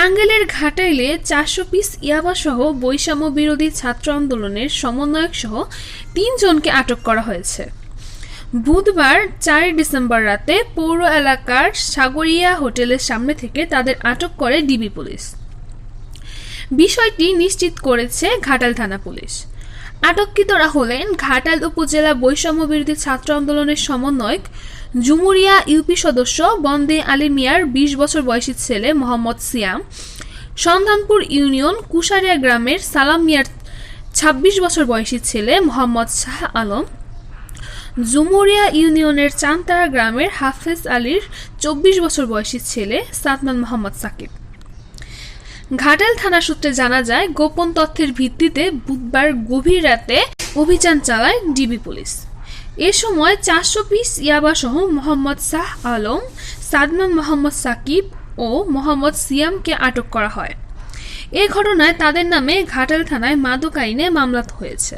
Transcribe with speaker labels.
Speaker 1: টাঙ্গাইলের ঘাটাইলে 400 পিস ইয়াবাসহ বৈষম্য বিরোধী ছাত্র আন্দোলনের সমন্বয়ক সহ 3 জনকে আটক করা হয়েছে। বুধবার 4 ডিসেম্বর রাতে পৌর এলাকার সাগরিয়া হোটেলের সামনে থেকে তাদের আটক করে ডিবি পুলিশ। বিষয়টি নিশ্চিত করেছে ঘাটাইল থানা পুলিশ। আটককৃতরা হলেন ঘাটাইল উপজেলা বৈষম্য বিরোধী ছাত্র আন্দোলনের সমন্বয়ক জুমুরিয়া ইউপি সদস্য বন্দে আলী মিয়ার 20 বছর বয়সী ছেলে মোহাম্মদ সিয়াম, সন্ধানপুর ইউনিয়ন কুশারিয়া গ্রামের সালাম মিয়ার 26 বছর বয়সী ছেলে মোহাম্মদ শাহ আলম, জুমুরিয়া ইউনিয়নের চান্তারা গ্রামের হাফেজ আলীর 24 বছর বয়সী ছেলে সাদমান মোহাম্মদ সাকিব। ঘাটাইল থানা সূত্রে জানা যায়, গোপন তথ্যের ভিত্তিতে বুধবার গভীর রাতে অভিযান চালায় ডিবি পুলিশ। এ সময় 400 পিস ইয়াবাসহ মোহাম্মদ শাহ আলম, সাদমান মোহাম্মদ সাকিব ও মোহাম্মদ সিয়ামকে আটক করা হয়। এ ঘটনায় তাদের নামে ঘাটাইল থানায় মাদক আইনে মামলা হয়েছে।